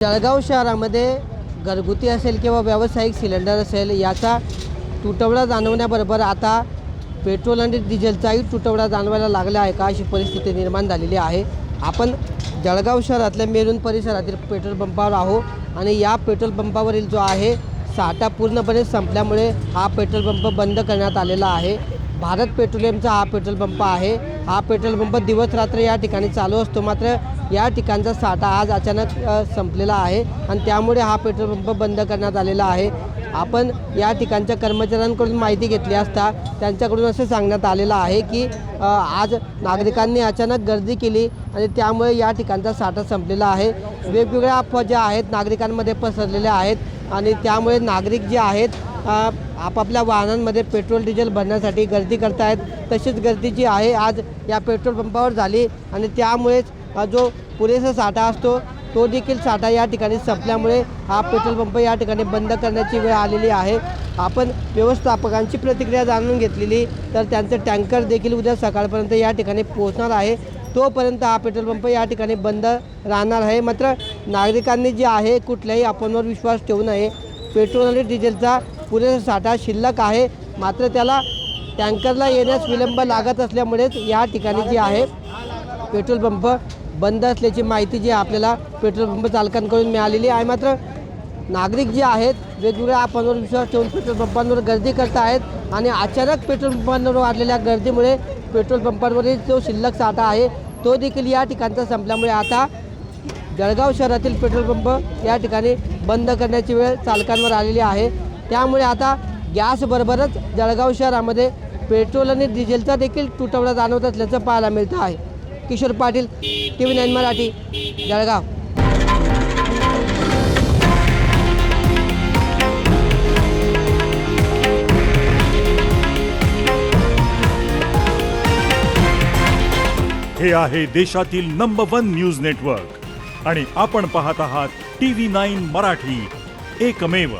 जळगाव शहरामध्ये घरगुती असेल किंवा व्यावसायिक सिलेंडर असेल याचा तुटवडा जाणवण्याबरोबर आता पेट्रोल आणि डिझेलचाही तुटवडा जाणवायला लागला आहे का अशी परिस्थिती निर्माण झालेली आहे। आपण जळगाव शहरातल्या मेरून परिसरातील पेट्रोल पंपावर आहोत आणि या पेट्रोल पंपावरील जो आहे साठा पूर्णपणे संपल्यामुळे हा पेट्रोल पंप बंद करण्यात आलेला आहे। भारत पेट्रोलियमचा हा पेट्रोल पंप आहे। हा पेट्रोल पंप दिवस रात्र या ठिकाणी चालू असतो, मात्र या ठिकाणचा साठा आज अचानक संपलेला आहे आणि त्यामुळे हा पेट्रोल पंप बंद करण्यात आलेला आहे। आपण या ठिकाणच्या कर्मचाऱ्यांकडून माहिती घेतली असता त्यांच्याकडून असं सांगण्यात आलेलं आहे की आज नागरिकांनी अचानक गर्दी केली आणि त्यामुळे या ठिकाणचा साठा संपलेला आहे। वेगवेगळ्या अफवा ज्या आहेत नागरिकांमध्ये पसरलेल्या आहेत आणि त्यामुळे नागरिक जे आहेत आपापल्या वाहनांमध्ये पेट्रोल डिझेल भरण्यासाठी गर्दी करत आहेत। तशीच गर्दी जी आहे आज या पेट्रोल पंपावर झाली आणि त्यामुळेच जो पुरेसा साठा असतो तो देखील साठा या ठिकाणी संपल्यामुळे हा पेट्रोल पंप या ठिकाणी बंद करण्याची वेळ आलेली आहे। आपण व्यवस्थापकांची प्रतिक्रिया जाणून घेतलेली तर त्यांचे टँकर देखील उद्या सकाळपर्यंत या ठिकाणी पोहोचणार आहे। तोपर्यंत हा पेट्रोल पंप या ठिकाणी बंद राहणार आहे। मात्र नागरिकांनी जे आहे कुठल्याही अफवांवर विश्वास ठेवू नये। पेट्रोल आणि डिझेलचा पुरेसा साठा शिल्लक आहे, मात्र त्याला टँकरला येण्यास विलंब लागत असल्यामुळेच या ठिकाणी जे आहे पेट्रोल पंप बंद असल्याची माहिती जी आपल्याला पेट्रोल पंप चालकांकडून मिळालेली आहे। मात्र नागरिक जे आहेत वेगवेगळ्या अफवांवर विश्वास ठेवून पेट्रोल पंपांवर गर्दी करत आहेत आणि अचानक पेट्रोल पंपांवर वाढलेल्या गर्दीमुळे पेट्रोल पंपांवरील जो शिल्लक साठा आहे तो देखील या ठिकाणचा संपल्यामुळे आता जळगाव शहरातील पेट्रोल पंप या ठिकाणी बंद करण्याची वेळ चालकांवर आलेली आहे। त्यामुळे आता गॅसबरोबरच जळगाव शहरामध्ये पेट्रोल आणि डिझेलचा देखील तुटवडा जाणवत असल्याचं पाहायला मिळतं आहे। किशोर पाटील, TV9 मराठी, जळगाव। हे आहे देशातील नंबर 1 न्यूज नेटवर्क आणि आपण पाहत आहात TV9 मराठी, एकमेव।